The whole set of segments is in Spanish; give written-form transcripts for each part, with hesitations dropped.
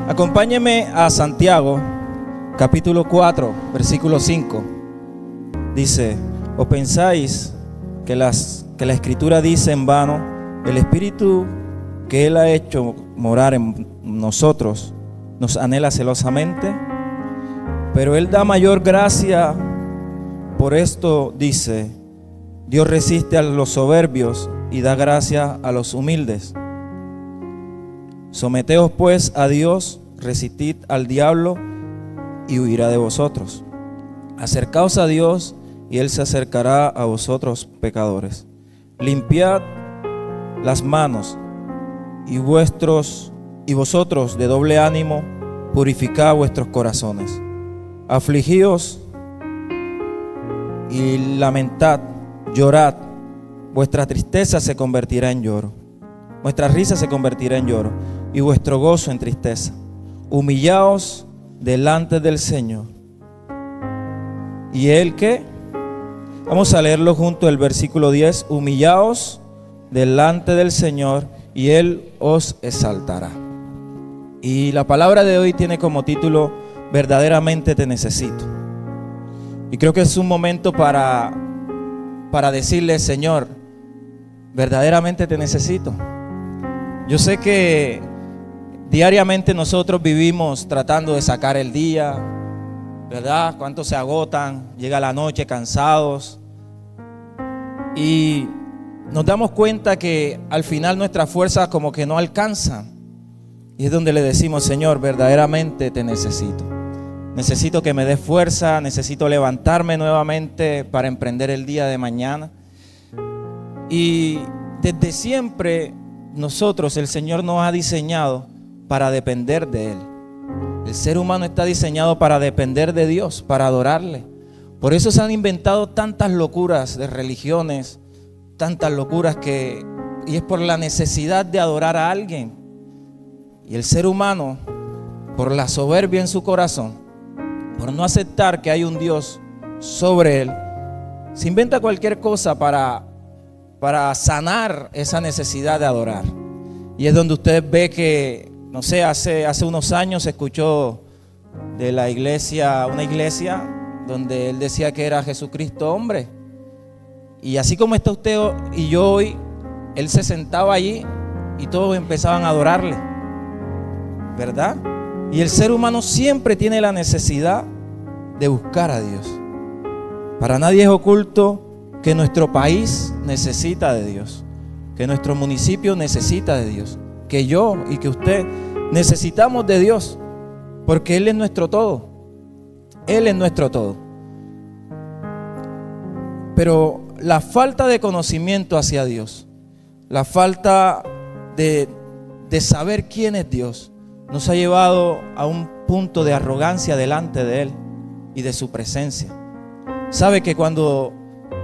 Acompáñeme a Santiago, capítulo 4, versículo 5. Dice: ¿o pensáis que la Escritura dice en vano, el Espíritu que Él ha hecho morar en nosotros nos anhela celosamente? Pero Él da mayor gracia. Por esto dice: Dios resiste a los soberbios y da gracia a los humildes. Someteos pues a Dios, resistid al diablo y huirá de vosotros. Acercaos a Dios y Él se acercará a vosotros, pecadores. Limpiad las manos y vosotros de doble ánimo, purificad vuestros corazones. Afligíos y lamentad, llorad, vuestra tristeza se convertirá en lloro, vuestra risa se convertirá en lloro y vuestro gozo en tristeza. Humillaos delante del Señor. ¿Y Él qué? Vamos a leerlo junto, el versículo 10. Humillaos delante del Señor y Él os exaltará. Y la palabra de hoy tiene como título: verdaderamente te necesito. Y creo que es un momento para decirle: Señor, verdaderamente te necesito. Yo sé que diariamente nosotros vivimos tratando de sacar el día, ¿verdad? ¿Cuántos se agotan? Llega la noche cansados y nos damos cuenta que al final nuestras fuerzas como que no alcanzan. Y es donde le decimos: Señor, verdaderamente te necesito. Necesito que me des fuerza, necesito levantarme nuevamente para emprender el día de mañana. Y desde siempre nosotros, el Señor nos ha diseñado para depender de Él. El ser humano está diseñado para depender de Dios, para adorarle. Por eso se han inventado tantas locuras de religiones, tantas locuras y es por la necesidad de adorar a alguien. Y el ser humano, por la soberbia en su corazón, por no aceptar que hay un Dios sobre él, se inventa cualquier cosa para sanar esa necesidad de adorar. Y es donde usted ve que, no sé, hace unos años se escuchó de una iglesia donde él decía que era Jesucristo hombre. Y así como está usted y yo hoy, él se sentaba allí y todos empezaban a adorarle, ¿verdad? Y el ser humano siempre tiene la necesidad de buscar a Dios. Para nadie es oculto que nuestro país necesita de Dios, que nuestro municipio necesita de Dios, que yo y que usted necesitamos de Dios, porque Él es nuestro todo. Él es nuestro todo. Pero la falta de conocimiento hacia Dios, la falta de saber quién es Dios, nos ha llevado a un punto de arrogancia delante de Él y de su presencia. Sabe que cuando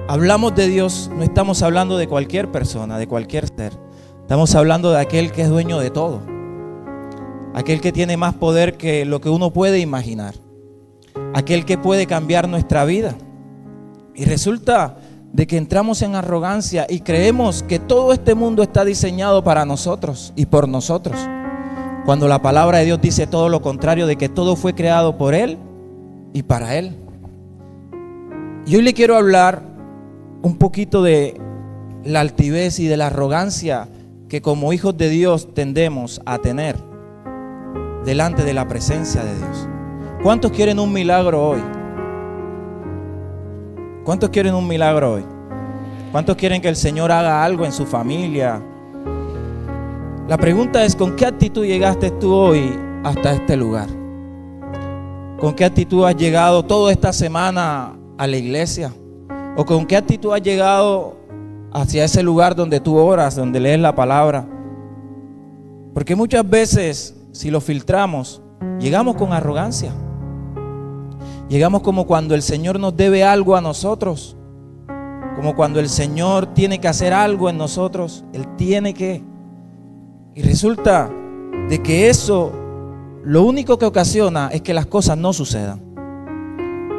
hablamos de Dios no estamos hablando de cualquier persona, de cualquier ser. Estamos hablando de aquel que es dueño de todo, aquel que tiene más poder que lo que uno puede imaginar, aquel que puede cambiar nuestra vida. Y resulta de que entramos en arrogancia y creemos que todo este mundo está diseñado para nosotros y por nosotros, cuando la palabra de Dios dice todo lo contrario, de que todo fue creado por Él y para Él. Y hoy le quiero hablar un poquito de la altivez y de la arrogancia que como hijos de Dios tendemos a tener delante de la presencia de Dios. ¿Cuántos quieren un milagro hoy? ¿Cuántos quieren un milagro hoy? ¿Cuántos quieren que el Señor haga algo en su familia? La pregunta es: ¿con qué actitud llegaste tú hoy hasta este lugar? ¿Con qué actitud has llegado toda esta semana a la iglesia? ¿O con qué actitud has llegado hacia ese lugar donde tú oras, donde lees la palabra? Porque muchas veces, si lo filtramos, llegamos con arrogancia. Llegamos como cuando el Señor nos debe algo a nosotros, como cuando el Señor tiene que hacer algo en nosotros. Él tiene que. Y resulta de que eso lo único que ocasiona es que las cosas no sucedan.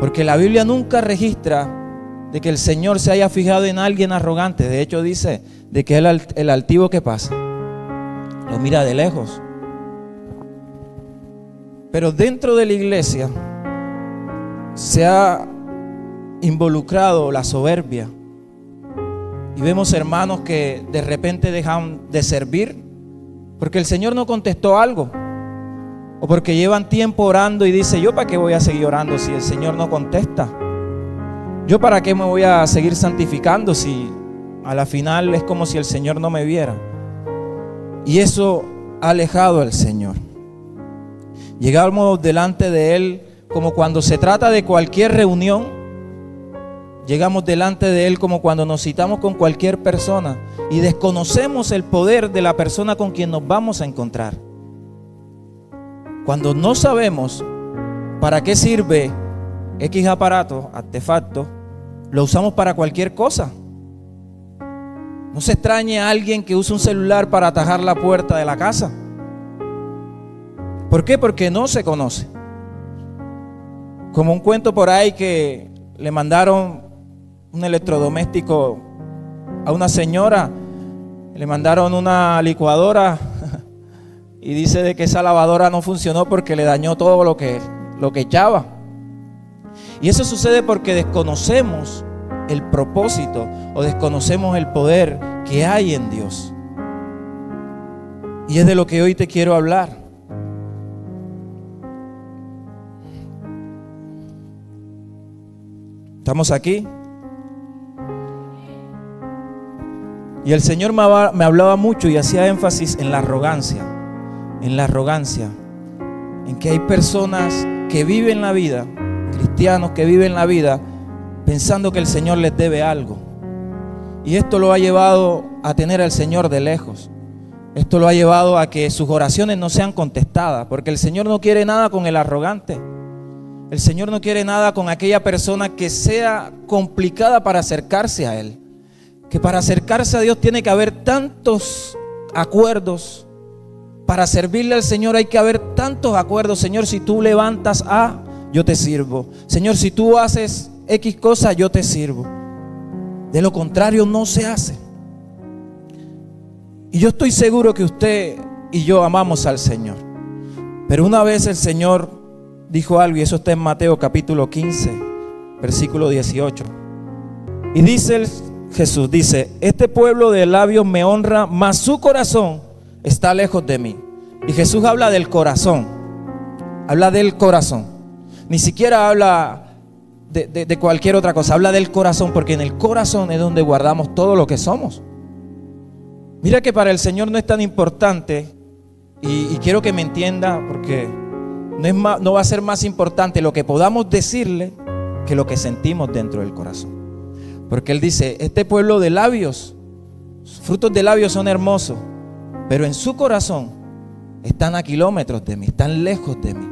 Porque la Biblia nunca registra de que el Señor se haya fijado en alguien arrogante. De hecho dice de que el altivo, ¿qué pasa? Lo mira de lejos. Pero dentro de la iglesia se ha involucrado la soberbia. Y vemos hermanos que de repente dejan de servir porque el Señor no contestó algo, o porque llevan tiempo orando y dice: yo para qué voy a seguir orando si el Señor no contesta, yo para qué me voy a seguir santificando si a la final es como si el Señor no me viera. Y eso ha alejado al Señor. Llegamos delante de Él como cuando se trata de cualquier reunión. Llegamos delante de Él como cuando nos citamos con cualquier persona y desconocemos el poder de la persona con quien nos vamos a encontrar. Cuando no sabemos para qué sirve X aparato, artefacto, lo usamos para cualquier cosa. No se extrañe a alguien que use un celular para atajar la puerta de la casa. ¿Por qué? Porque no se conoce. Como un cuento por ahí que le mandaron un electrodoméstico a una señora, le mandaron una licuadora y dice de que esa lavadora no funcionó porque le dañó todo lo que echaba. Y eso sucede porque desconocemos el propósito o desconocemos el poder que hay en Dios. Y es de lo que hoy te quiero hablar. ¿Estamos aquí? Y el Señor me hablaba mucho y hacía énfasis en la arrogancia. En la arrogancia. En que hay personas que viven la vida, cristianos que viven la vida pensando que el Señor les debe algo. Y esto lo ha llevado a tener al Señor de lejos. Esto lo ha llevado a que sus oraciones no sean contestadas, porque el Señor no quiere nada con el arrogante. El Señor no quiere nada con aquella persona que sea complicada para acercarse a Él. Que para acercarse a Dios tiene que haber tantos acuerdos. Para servirle al Señor hay que haber tantos acuerdos. Señor, si tú levantas A, yo te sirvo. Señor, si tú haces X cosa, yo te sirvo. De lo contrario no se hace. Y yo estoy seguro que usted y yo amamos al Señor. Pero una vez el Señor dijo algo, y eso está en Mateo capítulo 15, versículo 18. Y dice Jesús, dice: este pueblo de labios me honra, mas su corazón está lejos de mí. Y Jesús habla del corazón. Habla del corazón. Ni siquiera habla de cualquier otra cosa. Habla del corazón, porque en el corazón es donde guardamos todo lo que somos. Mira que para el Señor no es tan importante, y quiero que me entienda, porque no va a ser más importante lo que podamos decirle que lo que sentimos dentro del corazón. Porque Él dice: este pueblo de labios, sus frutos de labios son hermosos, pero en su corazón están a kilómetros de mí, están lejos de mí.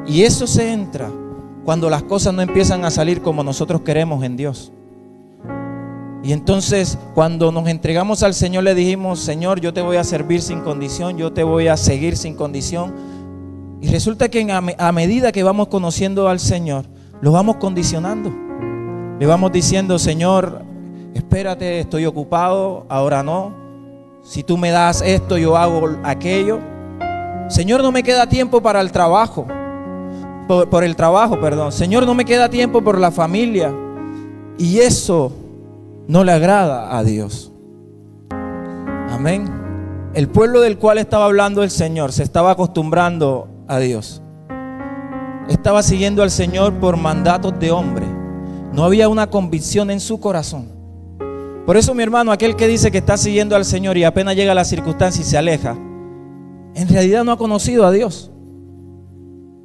Y eso se entra cuando las cosas no empiezan a salir como nosotros queremos en Dios. Y entonces cuando nos entregamos al Señor le dijimos: Señor, yo te voy a servir sin condición, yo te voy a seguir sin condición. Y resulta que a medida que vamos conociendo al Señor, lo vamos condicionando. Le vamos diciendo: Señor, espérate, estoy ocupado, ahora no. Si tú me das esto, yo hago aquello. Señor, no me queda tiempo para el trabajo. Por el trabajo, perdón. Señor, no me queda tiempo por la familia. Y eso no le agrada a Dios. Amén. El pueblo del cual estaba hablando el Señor se estaba acostumbrando a Dios. Estaba siguiendo al Señor por mandatos de hombre. No había una convicción en su corazón. Por eso, mi hermano, aquel que dice que está siguiendo al Señor y apenas llega la circunstancia y se aleja, en realidad no ha conocido a Dios.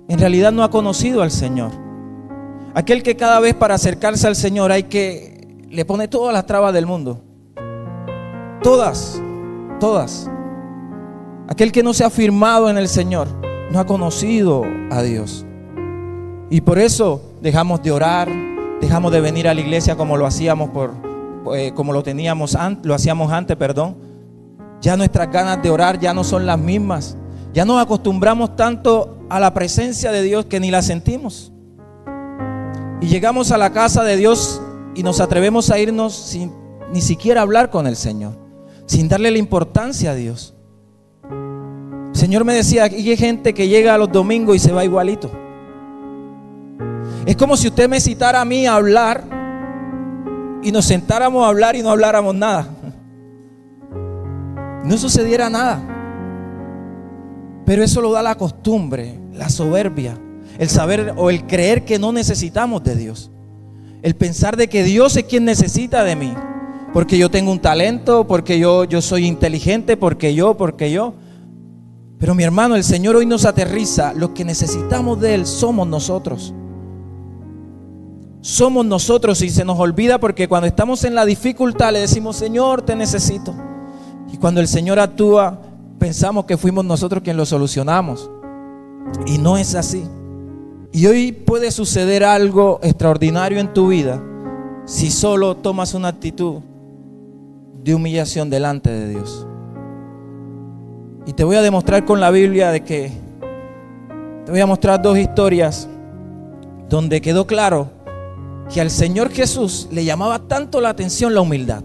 En realidad no ha conocido al Señor. Aquel que cada vez para acercarse al Señor le pone todas las trabas del mundo. Todas. Aquel que no se ha firmado en el Señor no ha conocido a Dios. Y por eso dejamos de orar, dejamos de venir a la iglesia como lo hacíamos lo hacíamos antes. Ya nuestras ganas de orar ya no son las mismas. Ya nos acostumbramos tanto a la presencia de Dios que ni la sentimos. Y llegamos a la casa de Dios y nos atrevemos a irnos sin ni siquiera hablar con el Señor, sin darle la importancia a Dios. Señor me decía, aquí hay gente que llega a los domingos y se va igualito. Es como si usted me citara a mí a hablar y nos sentáramos a hablar y no habláramos nada. No sucediera nada. Pero eso lo da la costumbre, la soberbia, el saber o el creer que no necesitamos de Dios. El pensar de que Dios es quien necesita de mí. Porque yo tengo un talento, porque yo soy inteligente, porque yo. Pero mi hermano, el Señor hoy nos aterriza. Los que necesitamos de Él somos nosotros. Somos nosotros, y se nos olvida porque cuando estamos en la dificultad le decimos, Señor, te necesito. Y cuando el Señor actúa, pensamos que fuimos nosotros quienes lo solucionamos. Y no es así. Y hoy puede suceder algo extraordinario en tu vida si solo tomas una actitud de humillación delante de Dios. Y te voy a demostrar con la Biblia te voy a mostrar 2 historias donde quedó claro que al Señor Jesús le llamaba tanto la atención la humildad.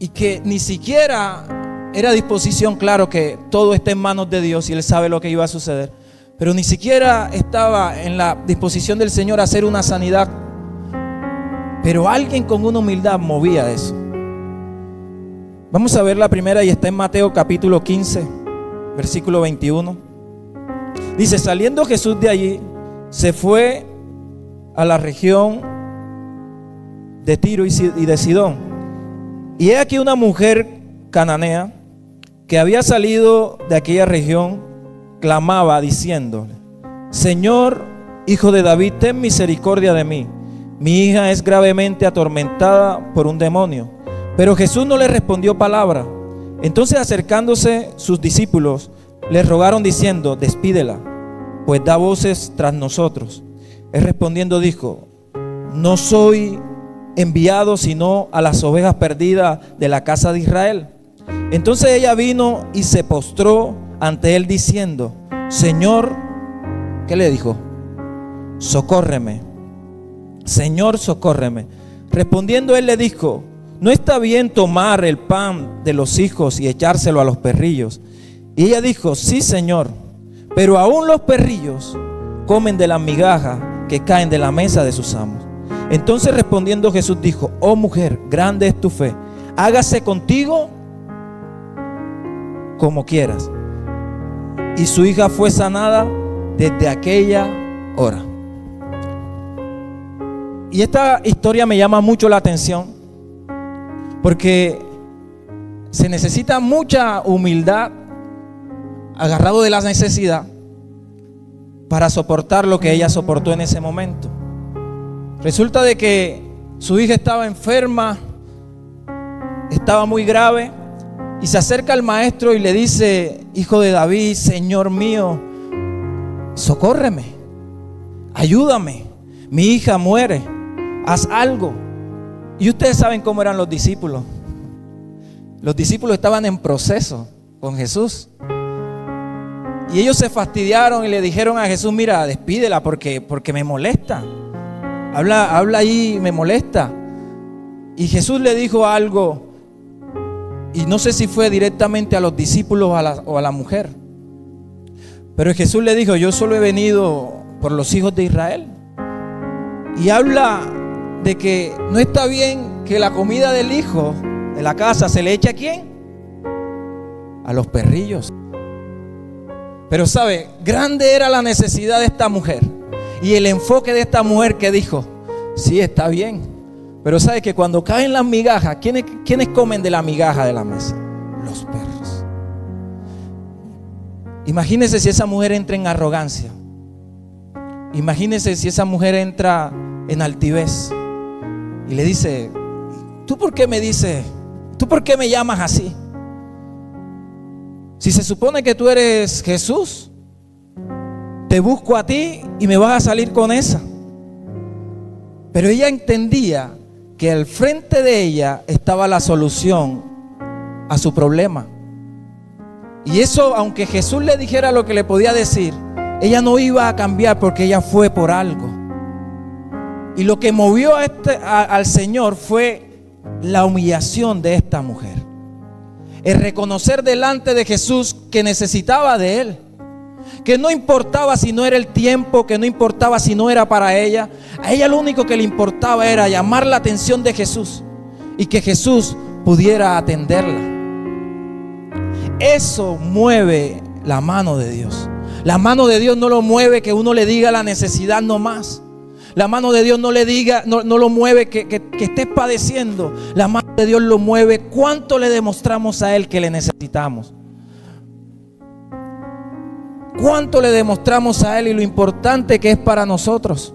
Y que ni siquiera era disposición, claro que todo está en manos de Dios y Él sabe lo que iba a suceder. Pero ni siquiera estaba en la disposición del Señor a hacer una sanidad. Pero alguien con una humildad movía eso. Vamos a ver la primera y está en Mateo capítulo 15, versículo 21. Dice, saliendo Jesús de allí, se fue a la región de Tiro y de Sidón. Y he aquí una mujer cananea que había salido de aquella región, clamaba diciéndole, Señor, hijo de David, ten misericordia de mí. Mi hija es gravemente atormentada por un demonio. Pero Jesús no le respondió palabra. Entonces, acercándose sus discípulos, le rogaron diciendo, despídela, pues da voces tras nosotros. Él respondiendo dijo, no soy enviado sino a las ovejas perdidas de la casa de Israel. Entonces ella vino y se postró ante él diciendo, Señor, ¿qué le dijo? Socórreme, Señor, socórreme. Respondiendo él le dijo, no está bien tomar el pan de los hijos y echárselo a los perrillos. Y ella dijo, sí, Señor, pero aún los perrillos comen de las migajas que caen de la mesa de sus amos. Entonces respondiendo Jesús dijo, oh mujer, grande es tu fe, hágase contigo como quieras. Y su hija fue sanada desde aquella hora. Y esta historia me llama mucho la atención porque se necesita mucha humildad, agarrado de la necesidad, para soportar lo que ella soportó en ese momento. Resulta de que su hija estaba enferma, estaba muy grave, y se acerca al maestro y le dice, hijo de David, Señor mío, socórreme, ayúdame, mi hija muere, haz algo. Y ustedes saben cómo eran los discípulos. Los discípulos estaban en proceso con Jesús. Y ellos se fastidiaron y le dijeron a Jesús, mira, despídela porque me molesta. Habla ahí, me molesta. Y Jesús le dijo algo, y no sé si fue directamente a los discípulos o a la mujer. Pero Jesús le dijo, yo solo he venido por los hijos de Israel. Y habla de que no está bien que la comida del hijo de la casa se le eche ¿a quién? A los perrillos. Pero sabe, grande era la necesidad de esta mujer y el enfoque de esta mujer que dijo, sí, está bien, pero sabe que cuando caen las migajas, ¿quiénes comen de la migaja de la mesa? Los perros. Imagínese si esa mujer entra en arrogancia. Imagínese si esa mujer entra en altivez y le dice, ¿tú por qué me dices? ¿Tú por qué me llamas así? Si se supone que tú eres Jesús, te busco a ti y me vas a salir con esa. Pero ella entendía que al frente de ella estaba la solución a su problema. Y eso, aunque Jesús le dijera lo que le podía decir, ella no iba a cambiar porque ella fue por algo. Y lo que movió al Señor fue la humillación de esta mujer. el reconocer delante de Jesús que necesitaba de Él, que no importaba si no era el tiempo, que no importaba si no era para ella. A ella lo único que le importaba era llamar la atención de Jesús y que Jesús pudiera atenderla. Eso mueve la mano de Dios. La mano de Dios no lo mueve que uno le diga la necesidad no más. La mano de Dios no le diga, no lo mueve que estés padeciendo. La mano de Dios lo mueve cuánto le demostramos a Él que le necesitamos. Cuánto le demostramos a Él y lo importante que es para nosotros.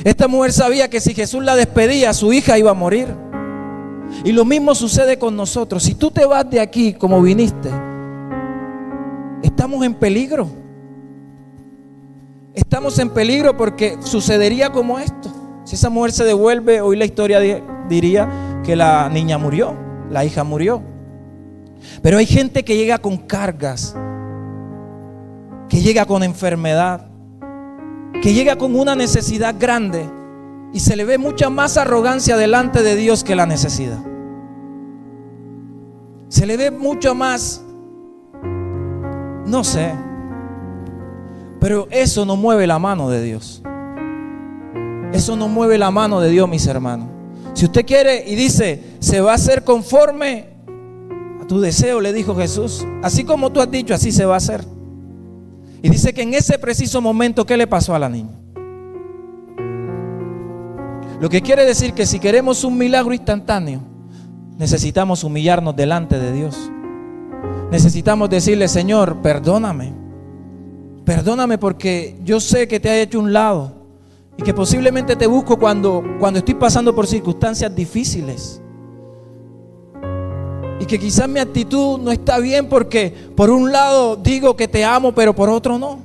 Esta mujer sabía que si Jesús la despedía, su hija iba a morir. Y lo mismo sucede con nosotros. Si tú te vas de aquí como viniste, estamos en peligro. Estamos en peligro porque sucedería como esto. Si esa mujer se devuelve, hoy la historia diría que la niña murió, la hija murió. Pero hay gente que llega con cargas, que llega con enfermedad, que llega con una necesidad grande y se le ve mucha más arrogancia delante de Dios que la necesidad. Se le ve mucho más, no sé, pero eso no mueve la mano de Dios. Eso no mueve la mano de Dios, mis hermanos. Si usted quiere y dice, se va a hacer conforme a tu deseo, le dijo Jesús, así como tú has dicho, así se va a hacer. Y dice que en ese preciso momento, ¿qué le pasó a la niña? Lo que quiere decir que si queremos un milagro instantáneo, necesitamos humillarnos delante de Dios. Necesitamos decirle, Señor, perdóname. Perdóname porque yo sé que te he hecho un lado y que posiblemente te busco cuando estoy pasando por circunstancias difíciles. Y que quizás mi actitud no está bien porque por un lado digo que te amo, pero por otro no.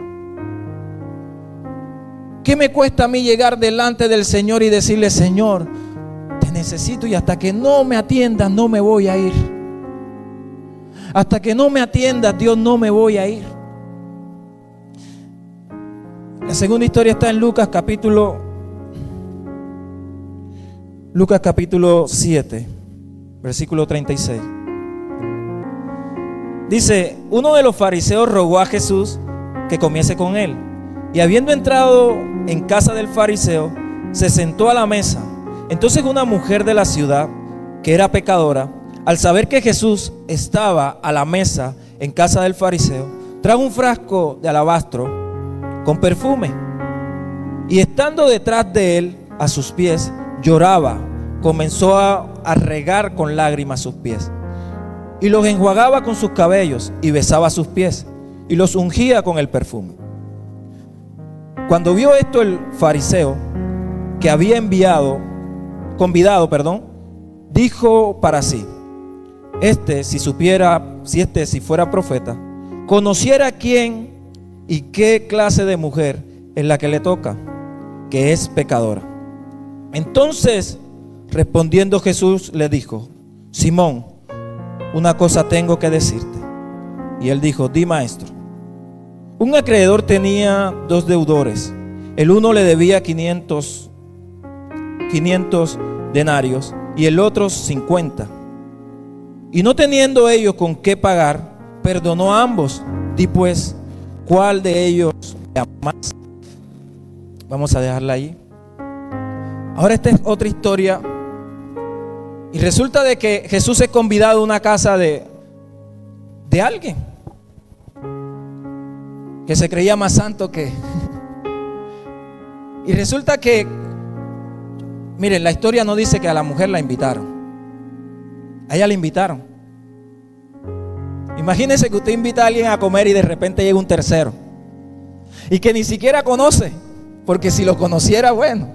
¿Qué me cuesta a mí llegar delante del Señor y decirle, Señor, te necesito y hasta que no me atiendas no me voy a ir? Hasta que no me atiendas, Dios, no me voy a ir. La segunda historia está en Lucas capítulo 7, versículo 36. Dice, uno de los fariseos rogó a Jesús que comiese con él. Y habiendo entrado en casa del fariseo, se sentó a la mesa. Entonces una mujer de la ciudad, que era pecadora, al saber que Jesús estaba a la mesa en casa del fariseo, trajo un frasco de alabastro con perfume, y estando detrás de él a sus pies, lloraba, comenzó a regar con lágrimas sus pies, y los enjuagaba con sus cabellos, y besaba sus pies, y los ungía con el perfume. Cuando vio esto el fariseo, que había convidado, dijo para sí, si fuera profeta, conociera quién y qué clase de mujer es la que le toca, que es pecadora. Entonces, respondiendo Jesús, le dijo, Simón, una cosa tengo que decirte. Y él dijo, di, maestro. Un acreedor tenía 2 deudores. El uno le debía 500 denarios y el otro 50. Y no teniendo ellos con qué pagar, perdonó a ambos. Di pues, ¿cuál de ellos le ama más? Vamos a dejarla ahí. Ahora esta es otra historia. Y resulta de que Jesús es convidado a una casa de alguien que se creía más santo que... Y resulta que, miren, la historia no dice que a la mujer la invitaron. A ella la invitaron. Imagínense que usted invita a alguien a comer y de repente llega un tercero y que ni siquiera conoce, porque si lo conociera, bueno.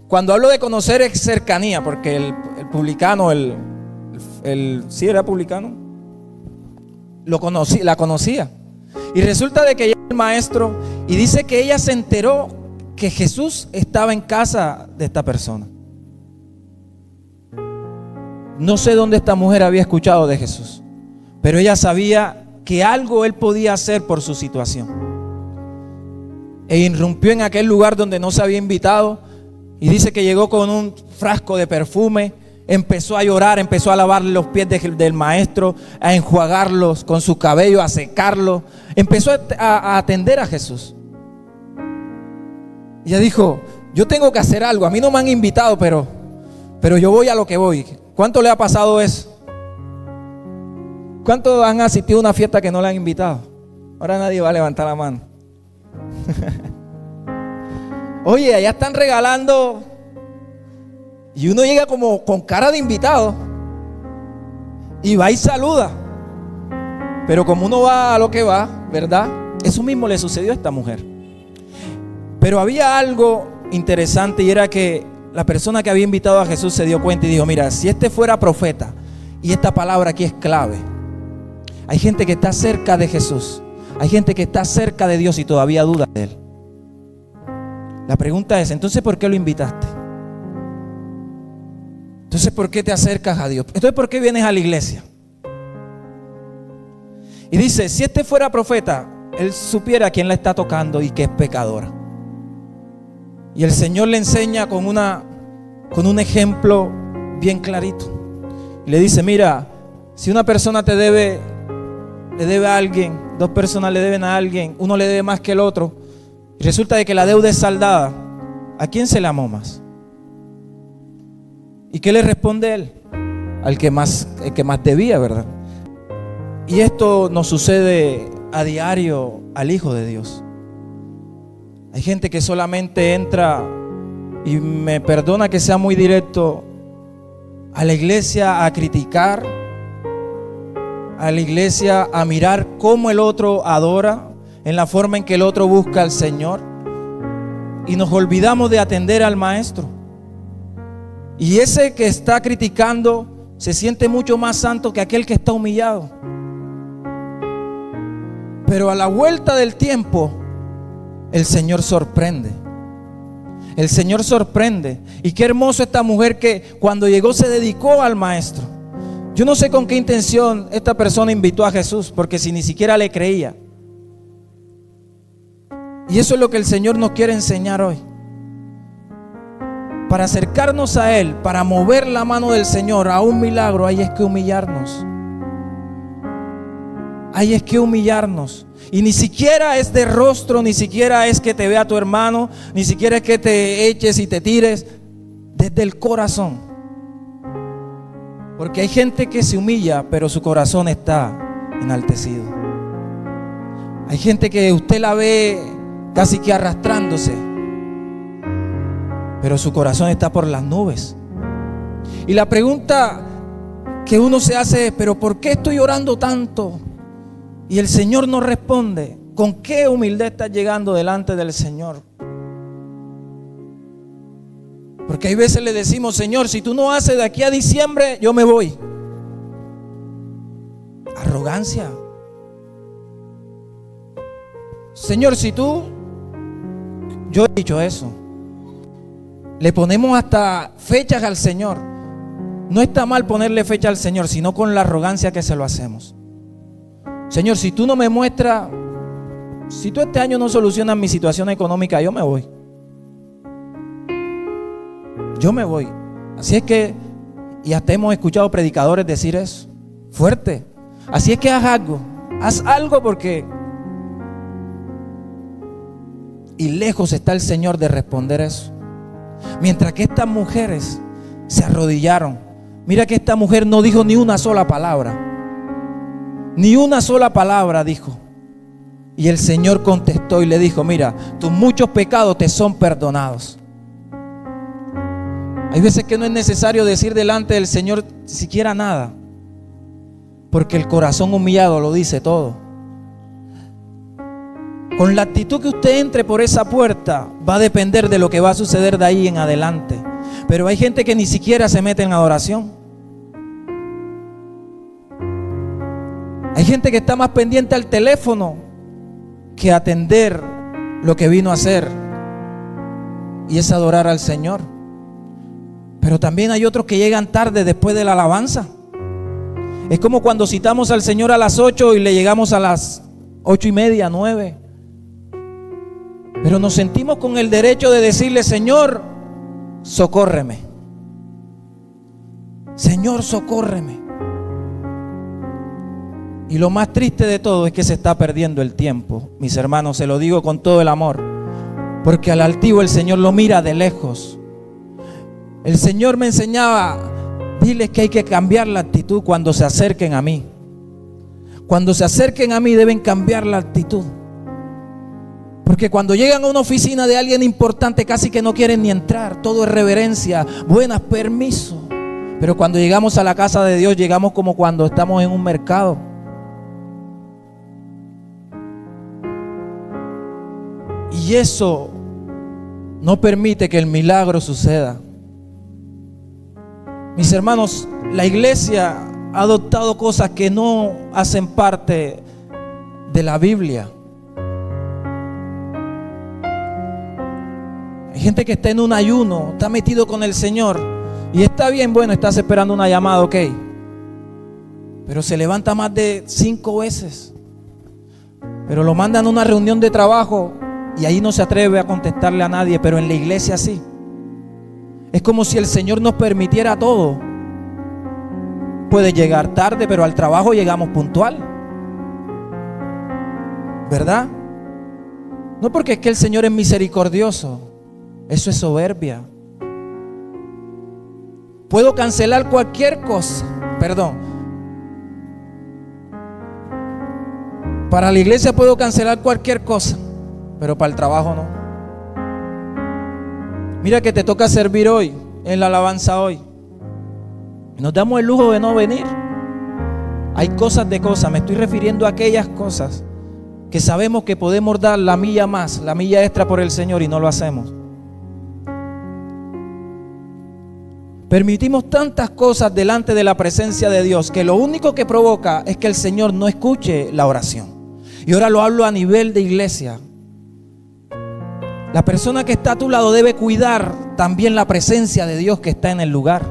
Cuando hablo de conocer es cercanía, porque el publicano, sí era publicano, la conocía. Y resulta de que llega el maestro y dice que ella se enteró que Jesús estaba en casa de esta persona. No sé dónde esta mujer había escuchado de Jesús, pero ella sabía que algo él podía hacer por su situación. E irrumpió en aquel lugar donde no se había invitado y dice que llegó con un frasco de perfume empezó a llorar, empezó a lavarle los pies del maestro, a enjuagarlos con su cabello, a secarlos. Empezó a atender a Jesús. Y ella dijo: yo tengo que hacer algo, a mí no me han invitado, pero yo voy a lo que voy. ¿Cuánto le ha pasado eso? ¿Cuántos han asistido a una fiesta que no le han invitado? Ahora nadie va a levantar la mano. Oye, allá están regalando y uno llega como con cara de invitado y va y saluda. Pero como uno va a lo que va, ¿verdad? Eso mismo le sucedió a esta mujer. Pero había algo interesante, y era que la persona que había invitado a Jesús se dio cuenta y dijo: mira, si este fuera profeta, y esta palabra aquí es clave. Hay gente que está cerca de Jesús, hay gente que está cerca de Dios y todavía duda de Él. La pregunta es: entonces, ¿por qué lo invitaste? Entonces, ¿por qué te acercas a Dios? Entonces, ¿por qué vienes a la iglesia? Y dice: si este fuera profeta, él supiera quién la está tocando y que es pecadora. Y el Señor le enseña con un ejemplo bien clarito. Y le dice: mira, si una persona le debe a alguien, dos personas le deben a alguien, uno le debe más que el otro, y resulta de que la deuda es saldada, ¿a quién se le amó más? ¿Y qué le responde él? El que más debía, ¿verdad? Y esto nos sucede a diario al Hijo de Dios. Hay gente que solamente entra, y me perdona que sea muy directo, a la iglesia a criticar, a la iglesia a mirar cómo el otro adora, en la forma en que el otro busca al Señor, y nos olvidamos de atender al Maestro. Y ese que está criticando se siente mucho más santo que aquel que está humillado. Pero a la vuelta del tiempo, el Señor sorprende. El Señor sorprende. Y qué hermoso esta mujer que cuando llegó se dedicó al Maestro. Yo no sé con qué intención esta persona invitó a Jesús, porque si ni siquiera le creía. Y eso es lo que el Señor nos quiere enseñar hoy. Para acercarnos a Él, para mover la mano del Señor a un milagro, ahí es que humillarnos. Ahí es que humillarnos. Y ni siquiera es de rostro, ni siquiera es que te vea tu hermano, ni siquiera es que te eches y te tires. Desde el corazón. Porque hay gente que se humilla, pero su corazón está enaltecido. Hay gente que usted la ve casi que arrastrándose, pero su corazón está por las nubes. Y la pregunta que uno se hace es: ¿pero por qué estoy orando tanto? Y el Señor no responde. ¿Con qué humildad estás llegando delante del Señor? Porque hay veces le decimos: Señor, si tú no haces de aquí a diciembre, yo me voy. Arrogancia. Señor, si tú... Yo he dicho eso. Le ponemos hasta fechas al Señor. No está mal ponerle fecha al Señor, sino con la arrogancia que se lo hacemos. Señor, si tú no me muestras, si tú este año no solucionas mi situación económica, yo me voy. Yo me voy. Así es que, y hasta hemos escuchado predicadores decir eso, fuerte. Así es que haz algo porque... Y lejos está el Señor de responder eso. Mientras que estas mujeres se arrodillaron. Mira que esta mujer no dijo ni una sola palabra. Ni una sola palabra dijo. Y el Señor contestó y le dijo: mira, tus muchos pecados te son perdonados. Hay veces que no es necesario decir delante del Señor siquiera nada, porque el corazón humillado lo dice todo. Con la actitud que usted entre por esa puerta va a depender de lo que va a suceder de ahí en adelante. Pero hay gente que ni siquiera se mete en adoración. Hay gente que está más pendiente al teléfono que atender lo que vino a hacer, y es adorar al Señor. Pero también hay otros que llegan tarde después de la alabanza. Es como cuando citamos al Señor a las 8 y le llegamos a las 8:30, 9. Pero nos sentimos con el derecho de decirle: Señor, socórreme. Señor, socórreme. Y lo más triste de todo es que se está perdiendo el tiempo. Mis hermanos, se lo digo con todo el amor, porque al altivo el Señor lo mira de lejos. El Señor me enseñaba, diles que hay que cambiar la actitud cuando se acerquen a mí. Cuando se acerquen a mí deben cambiar la actitud. Porque cuando llegan a una oficina de alguien importante casi que no quieren ni entrar. Todo es reverencia, buenas, permiso. Pero cuando llegamos a la casa de Dios, llegamos como cuando estamos en un mercado. Y eso no permite que el milagro suceda. Mis hermanos, la iglesia ha adoptado cosas que no hacen parte de la Biblia. Hay gente que está en un ayuno, está metido con el Señor y está bien, bueno, estás esperando una llamada, ok. Pero se levanta más de 5 veces. Pero lo mandan a una reunión de trabajo y ahí no se atreve a contestarle a nadie, pero en la iglesia sí. Es como si el Señor nos permitiera todo. Puede llegar tarde, pero al trabajo llegamos puntual, ¿verdad? No porque es que el Señor es misericordioso. Eso es soberbia. Puedo cancelar cualquier cosa. Perdón. Para la iglesia puedo cancelar cualquier cosa, pero para el trabajo no. Mira que te toca servir hoy, en la alabanza hoy. Nos damos el lujo de no venir. Hay cosas de cosas. Me estoy refiriendo a aquellas cosas que sabemos que podemos dar la milla más, la milla extra por el Señor y no lo hacemos. Permitimos tantas cosas delante de la presencia de Dios que lo único que provoca es que el Señor no escuche la oración. Y ahora lo hablo a nivel de iglesia. La persona que está a tu lado debe cuidar también la presencia de Dios que está en el lugar.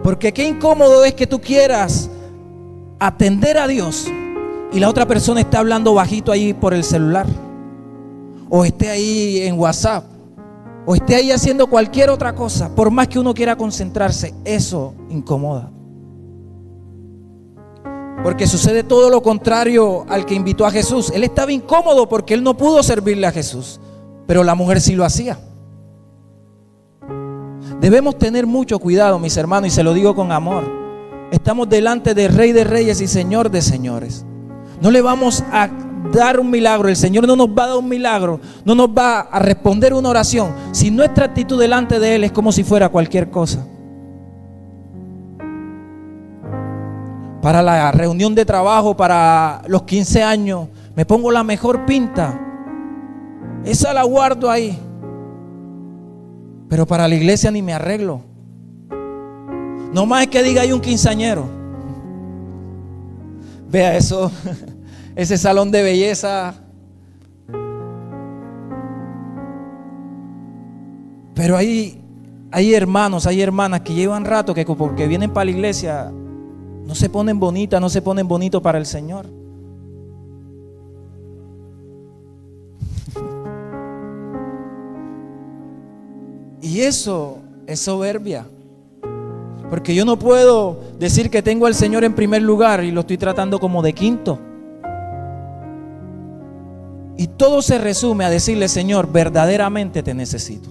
Porque qué incómodo es que tú quieras atender a Dios y la otra persona está hablando bajito ahí por el celular, o esté ahí en WhatsApp, o esté ahí haciendo cualquier otra cosa. Por más que uno quiera concentrarse, eso incomoda. Porque sucede todo lo contrario al que invitó a Jesús. Él estaba incómodo porque él no pudo servirle a Jesús, pero la mujer sí lo hacía. Debemos tener mucho cuidado, mis hermanos, y se lo digo con amor. Estamos delante del Rey de Reyes y Señor de Señores. No le vamos a dar un milagro. El Señor no nos va a dar un milagro, no nos va a responder una oración si nuestra actitud delante de Él es como si fuera cualquier cosa. Para la reunión de trabajo, para los 15 años, me pongo la mejor pinta. Esa la guardo ahí. Pero para la iglesia ni me arreglo. No más es que diga hay un quinceañero. Vea eso, ese salón de belleza. Pero hay hermanos, hay hermanas que llevan rato que porque vienen para la iglesia no se ponen bonitas, no se ponen bonitos para el Señor. Y eso es soberbia. Porque yo no puedo decir que tengo al Señor en primer lugar y lo estoy tratando como de quinto. Y todo se resume a decirle: Señor, verdaderamente te necesito.